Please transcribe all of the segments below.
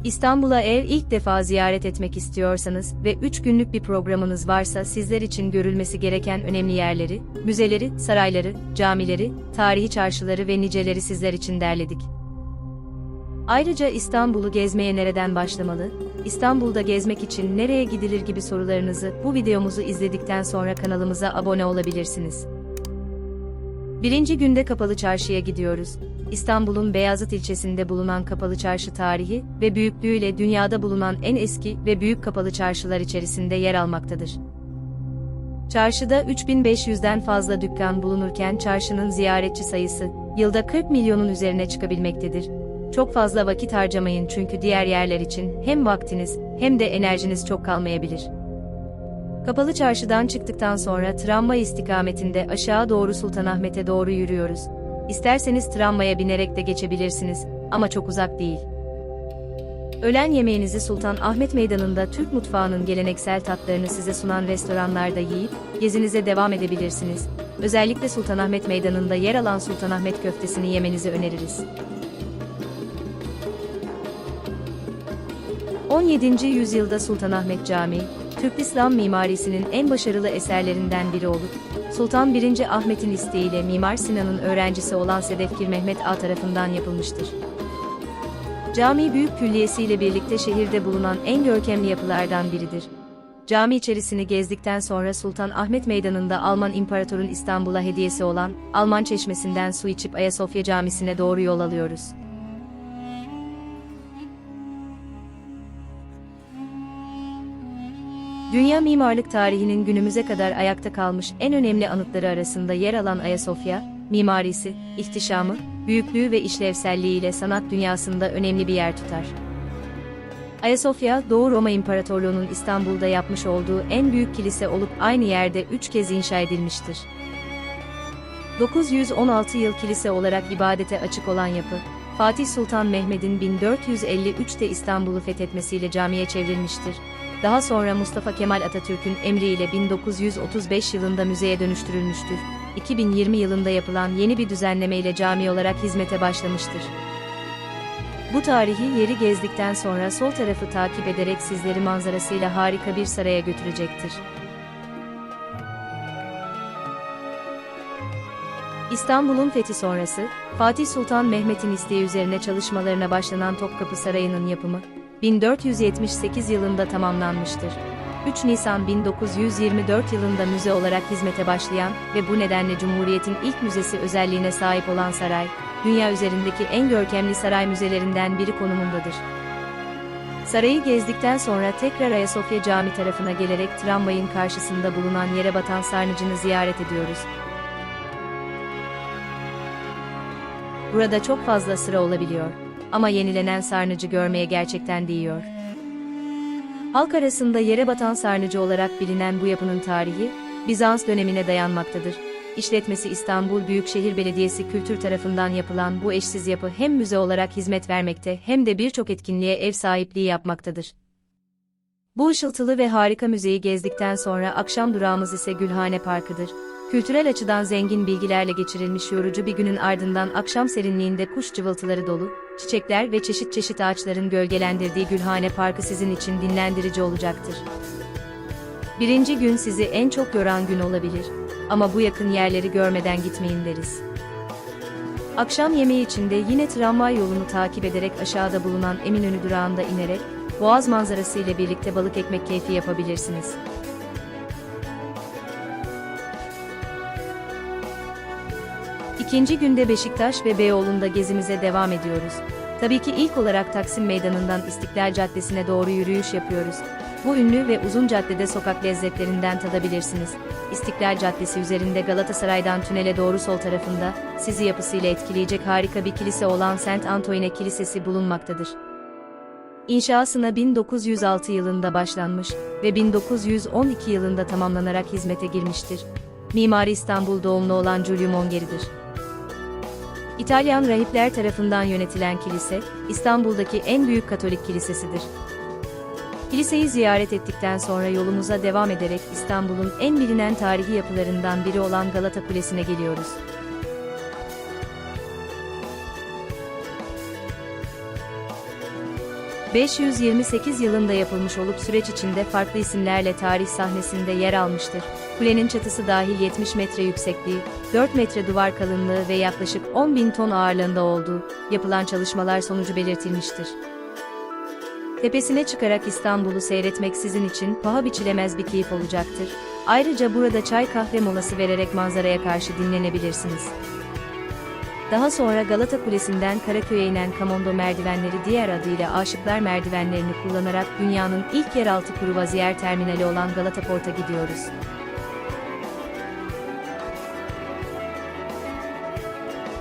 İstanbul'a eğer ilk defa ziyaret etmek istiyorsanız ve 3 günlük bir programınız varsa sizler için görülmesi gereken önemli yerleri, müzeleri, sarayları, camileri, tarihi çarşıları ve niceleri sizler için derledik. Ayrıca İstanbul'u gezmeye nereden başlamalı, İstanbul'da gezmek için nereye gidilir gibi sorularınızı bu videomuzu izledikten sonra kanalımıza abone olabilirsiniz. Birinci günde Kapalı Çarşı'ya gidiyoruz. İstanbul'un Beyazıt ilçesinde bulunan Kapalı Çarşı tarihi ve büyüklüğüyle dünyada bulunan en eski ve büyük kapalı çarşılar içerisinde yer almaktadır. Çarşıda 3500'den fazla dükkan bulunurken çarşının ziyaretçi sayısı yılda 40 milyonun üzerine çıkabilmektedir. Çok fazla vakit harcamayın çünkü diğer yerler için hem vaktiniz hem de enerjiniz çok kalmayabilir. Kapalı Çarşı'dan çıktıktan sonra tramvay istikametinde aşağı doğru Sultanahmet'e doğru yürüyoruz. İsterseniz tramvaya binerek de geçebilirsiniz ama çok uzak değil. Öğlen yemeğinizi Sultanahmet Meydanı'nda Türk mutfağının geleneksel tatlarını size sunan restoranlarda yiyip gezinize devam edebilirsiniz. Özellikle Sultanahmet Meydanı'nda yer alan Sultanahmet köftesini yemenizi öneririz. 17. yüzyılda Sultanahmet Camii, Türk İslam mimarisinin en başarılı eserlerinden biri olup, Sultan 1. Ahmet'in isteğiyle Mimar Sinan'ın öğrencisi olan Sedefkir Mehmet Ağa tarafından yapılmıştır. Cami büyük külliyesiyle birlikte şehirde bulunan en görkemli yapılardan biridir. Cami içerisini gezdikten sonra Sultanahmet Meydanı'nda Alman İmparator'un İstanbul'a hediyesi olan Alman Çeşmesi'nden su içip Ayasofya Camisi'ne doğru yol alıyoruz. Dünya mimarlık tarihinin günümüze kadar ayakta kalmış en önemli anıtları arasında yer alan Ayasofya, mimarisi, ihtişamı, büyüklüğü ve işlevselliğiyle sanat dünyasında önemli bir yer tutar. Ayasofya, Doğu Roma İmparatorluğu'nun İstanbul'da yapmış olduğu en büyük kilise olup aynı yerde 3 kez inşa edilmiştir. 916 yıl kilise olarak ibadete açık olan yapı, Fatih Sultan Mehmet'in 1453'te İstanbul'u fethetmesiyle camiye çevrilmiştir. Daha sonra Mustafa Kemal Atatürk'ün emriyle 1935 yılında müzeye dönüştürülmüştür. 2020 yılında yapılan yeni bir düzenleme ile cami olarak hizmete başlamıştır. Bu tarihi yeri gezdikten sonra sol tarafı takip ederek sizleri manzarasıyla harika bir saraya götürecektir. İstanbul'un fethi sonrası, Fatih Sultan Mehmet'in isteği üzerine çalışmalarına başlanan Topkapı Sarayı'nın yapımı, 1478 yılında tamamlanmıştır. 3 Nisan 1924 yılında müze olarak hizmete başlayan ve bu nedenle Cumhuriyet'in ilk müzesi özelliğine sahip olan saray, dünya üzerindeki en görkemli saray müzelerinden biri konumundadır. Sarayı gezdikten sonra tekrar Ayasofya Camii tarafına gelerek tramvayın karşısında bulunan Yerebatan Sarnıcı'nı ziyaret ediyoruz. Burada çok fazla sıra olabiliyor. Ama yenilenen sarnıcı görmeye gerçekten değiyor. Halk arasında Yerebatan Sarnıcı olarak bilinen bu yapının tarihi, Bizans dönemine dayanmaktadır. İşletmesi İstanbul Büyükşehir Belediyesi Kültür tarafından yapılan bu eşsiz yapı hem müze olarak hizmet vermekte hem de birçok etkinliğe ev sahipliği yapmaktadır. Bu ışıltılı ve harika müzeyi gezdikten sonra akşam durağımız ise Gülhane Parkı'dır. Kültürel açıdan zengin bilgilerle geçirilmiş yorucu bir günün ardından akşam serinliğinde kuş cıvıltıları dolu, çiçekler ve çeşit çeşit ağaçların gölgelendirdiği Gülhane Parkı sizin için dinlendirici olacaktır. Birinci gün sizi en çok yoran gün olabilir ama bu yakın yerleri görmeden gitmeyin deriz. Akşam yemeği için de yine tramvay yolunu takip ederek aşağıda bulunan Eminönü durağında inerek, Boğaz manzarası ile birlikte balık ekmek keyfi yapabilirsiniz. İkinci günde Beşiktaş ve Beyoğlu'nda gezimize devam ediyoruz. Tabii ki ilk olarak Taksim Meydanı'ndan İstiklal Caddesi'ne doğru yürüyüş yapıyoruz. Bu ünlü ve uzun caddede sokak lezzetlerinden tadabilirsiniz. İstiklal Caddesi üzerinde Galatasaray'dan tünele doğru sol tarafında, sizi yapısıyla etkileyecek harika bir kilise olan Saint Antoine Kilisesi bulunmaktadır. İnşasına 1906 yılında başlanmış ve 1912 yılında tamamlanarak hizmete girmiştir. Mimarı İstanbul doğumlu olan Giulio Mongeri'dir. İtalyan rahipler tarafından yönetilen kilise, İstanbul'daki en büyük Katolik kilisesidir. Kiliseyi ziyaret ettikten sonra yolumuza devam ederek İstanbul'un en bilinen tarihi yapılarından biri olan Galata Kulesi'ne geliyoruz. 528 yılında yapılmış olup süreç içinde farklı isimlerle tarih sahnesinde yer almıştır. Kulenin çatısı dahil 70 metre yüksekliği, 4 metre duvar kalınlığı ve yaklaşık 10.000 ton ağırlığında olduğu, yapılan çalışmalar sonucu belirtilmiştir. Tepesine çıkarak İstanbul'u seyretmek sizin için paha biçilemez bir keyif olacaktır. Ayrıca burada çay kahve molası vererek manzaraya karşı dinlenebilirsiniz. Daha sonra Galata Kulesi'nden Karaköy'e inen Kamondo merdivenleri diğer adıyla Aşıklar merdivenlerini kullanarak dünyanın ilk yeraltı kruvaziyer terminali olan Galata Port'a gidiyoruz.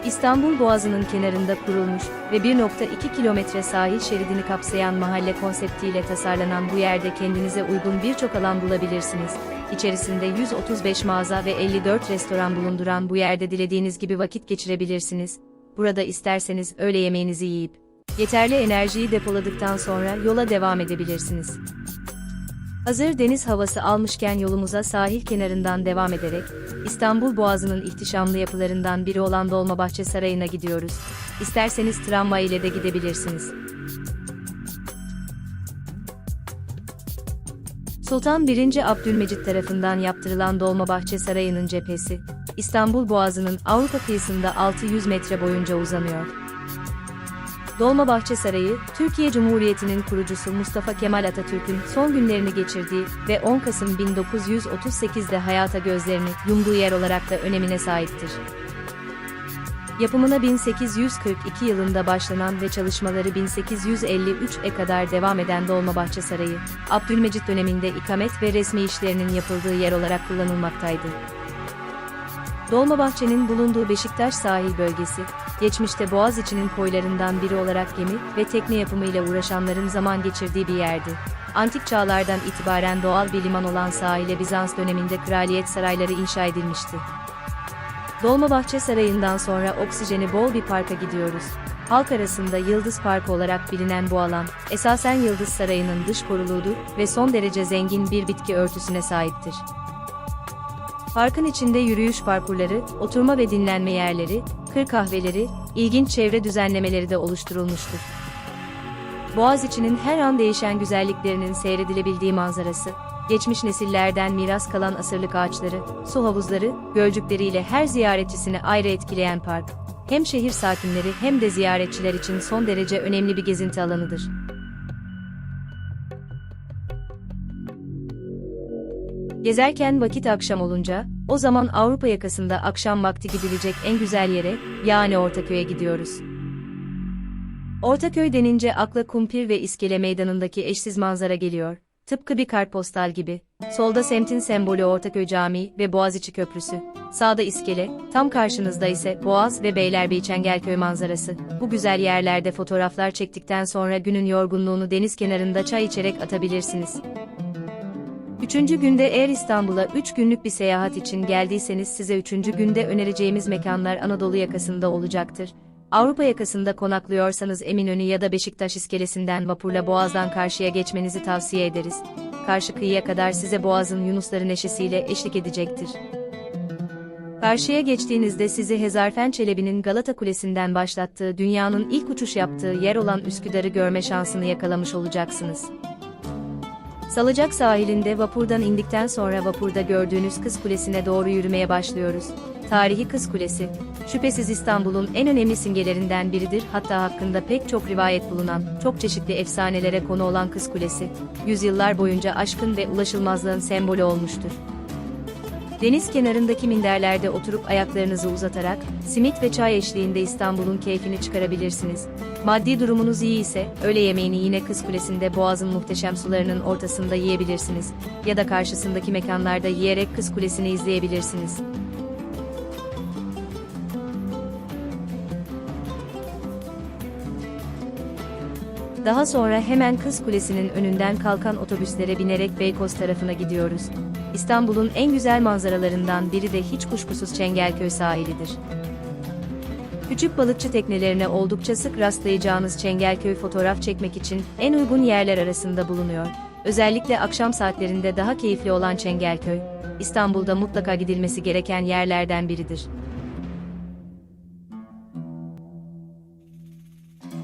İstanbul Boğazı'nın kenarında kurulmuş ve 1,2 kilometre sahil şeridini kapsayan mahalle konseptiyle tasarlanan bu yerde kendinize uygun birçok alan bulabilirsiniz. İçerisinde 135 mağaza ve 54 restoran bulunduran bu yerde dilediğiniz gibi vakit geçirebilirsiniz. Burada isterseniz öğle yemeğinizi yiyip yeterli enerjiyi depoladıktan sonra yola devam edebilirsiniz. Hazır deniz havası almışken yolumuza sahil kenarından devam ederek, İstanbul Boğazı'nın ihtişamlı yapılarından biri olan Dolmabahçe Sarayı'na gidiyoruz. İsterseniz tramvay ile de gidebilirsiniz. Sultan 1. Abdülmecit tarafından yaptırılan Dolmabahçe Sarayı'nın cephesi, İstanbul Boğazı'nın Avrupa kıyısında 600 metre boyunca uzanıyor. Dolmabahçe Sarayı, Türkiye Cumhuriyeti'nin kurucusu Mustafa Kemal Atatürk'ün son günlerini geçirdiği ve 10 Kasım 1938'de hayata gözlerini yumduğu yer olarak da önemine sahiptir. Yapımına 1842 yılında başlanan ve çalışmaları 1853'e kadar devam eden Dolmabahçe Sarayı, Abdülmecit döneminde ikamet ve resmi işlerinin yapıldığı yer olarak kullanılmaktaydı. Dolmabahçe'nin bulunduğu Beşiktaş sahil bölgesi, geçmişte Boğaziçi'nin koylarından biri olarak gemi ve tekne yapımıyla uğraşanların zaman geçirdiği bir yerdi. Antik çağlardan itibaren doğal bir liman olan sahile Bizans döneminde kraliyet sarayları inşa edilmişti. Dolmabahçe Sarayı'ndan sonra oksijeni bol bir parka gidiyoruz. Halk arasında Yıldız Parkı olarak bilinen bu alan, esasen Yıldız Sarayı'nın dış koruluğudur ve son derece zengin bir bitki örtüsüne sahiptir. Parkın içinde yürüyüş parkurları, oturma ve dinlenme yerleri, kır kahveleri, ilginç çevre düzenlemeleri de oluşturulmuştur. Boğaziçi'nin her an değişen güzelliklerinin seyredilebildiği manzarası, geçmiş nesillerden miras kalan asırlık ağaçları, su havuzları, gölcükleriyle her ziyaretçisini ayrı etkileyen park, hem şehir sakinleri hem de ziyaretçiler için son derece önemli bir gezinti alanıdır. Gezerken vakit akşam olunca, o zaman Avrupa yakasında akşam vakti gidilecek en güzel yere, yani Ortaköy'e gidiyoruz. Ortaköy denince akla Kumpir ve İskele Meydanı'ndaki eşsiz manzara geliyor. Tıpkı bir kartpostal gibi. Solda semtin sembolü Ortaköy Camii ve Boğaziçi Köprüsü. Sağda İskele, tam karşınızda ise Boğaz ve Beylerbeyi Çengelköy manzarası. Bu güzel yerlerde fotoğraflar çektikten sonra günün yorgunluğunu deniz kenarında çay içerek atabilirsiniz. 3. günde eğer İstanbul'a 3 günlük bir seyahat için geldiyseniz size 3. günde önereceğimiz mekanlar Anadolu yakasında olacaktır. Avrupa yakasında konaklıyorsanız Eminönü ya da Beşiktaş iskelesinden vapurla Boğaz'dan karşıya geçmenizi tavsiye ederiz. Karşı kıyıya kadar size Boğaz'ın yunusları neşesiyle eşlik edecektir. Karşıya geçtiğinizde sizi Hezarfen Çelebi'nin Galata Kulesi'nden başlattığı dünyanın ilk uçuş yaptığı yer olan Üsküdar'ı görme şansını yakalamış olacaksınız. Salıncak sahilinde vapurdan indikten sonra vapurda gördüğünüz Kız Kulesi'ne doğru yürümeye başlıyoruz. Tarihi Kız Kulesi, şüphesiz İstanbul'un en önemli simgelerinden biridir. Hatta hakkında pek çok rivayet bulunan, çok çeşitli efsanelere konu olan Kız Kulesi, yüzyıllar boyunca aşkın ve ulaşılmazlığın sembolü olmuştur. Deniz kenarındaki minderlerde oturup ayaklarınızı uzatarak, simit ve çay eşliğinde İstanbul'un keyfini çıkarabilirsiniz. Maddi durumunuz iyi ise, öğle yemeğini yine Kız Kulesi'nde Boğaz'ın muhteşem sularının ortasında yiyebilirsiniz. Ya da karşısındaki mekanlarda yiyerek Kız Kulesi'ni izleyebilirsiniz. Daha sonra hemen Kız Kulesi'nin önünden kalkan otobüslere binerek Beykoz tarafına gidiyoruz. İstanbul'un en güzel manzaralarından biri de hiç kuşkusuz Çengelköy sahilidir. Küçük balıkçı teknelerine oldukça sık rastlayacağınız Çengelköy fotoğraf çekmek için en uygun yerler arasında bulunuyor. Özellikle akşam saatlerinde daha keyifli olan Çengelköy, İstanbul'da mutlaka gidilmesi gereken yerlerden biridir.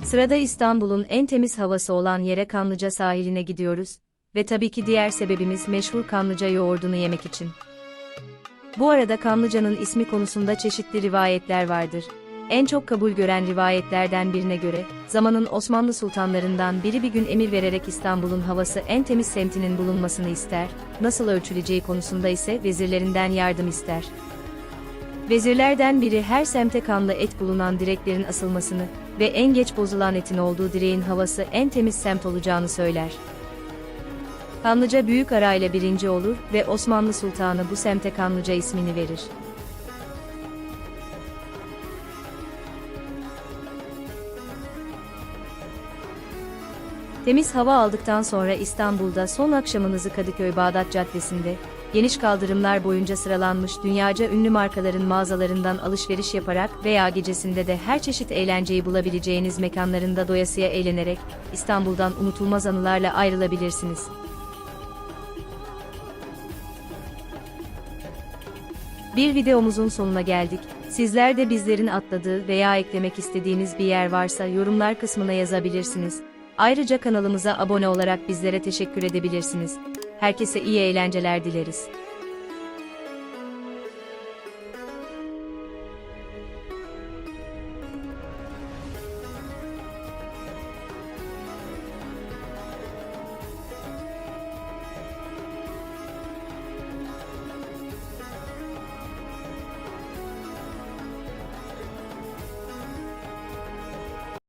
Sırada İstanbul'un en temiz havası olan yere Kanlıca sahiline gidiyoruz ve tabii ki diğer sebebimiz meşhur Kanlıca yoğurdunu yemek için. Bu arada Kanlıca'nın ismi konusunda çeşitli rivayetler vardır. En çok kabul gören rivayetlerden birine göre, zamanın Osmanlı sultanlarından biri bir gün emir vererek İstanbul'un havası en temiz semtinin bulunmasını ister, nasıl ölçüleceği konusunda ise vezirlerinden yardım ister. Vezirlerden biri her semte kanlı et bulunan direklerin asılmasını ve en geç bozulan etin olduğu direğin havası en temiz semt olacağını söyler. Kanlıca büyük arayla birinci olur ve Osmanlı Sultanı bu semte Kanlıca ismini verir. Temiz hava aldıktan sonra İstanbul'da son akşamınızı Kadıköy-Bağdat Caddesi'nde, geniş kaldırımlar boyunca sıralanmış dünyaca ünlü markaların mağazalarından alışveriş yaparak veya gecesinde de her çeşit eğlenceyi bulabileceğiniz mekanlarında doyasıya eğlenerek, İstanbul'dan unutulmaz anılarla ayrılabilirsiniz. Bir videomuzun sonuna geldik. Sizler de bizlerin atladığı veya eklemek istediğiniz bir yer varsa yorumlar kısmına yazabilirsiniz. Ayrıca kanalımıza abone olarak bizlere teşekkür edebilirsiniz. Herkese iyi eğlenceler dileriz.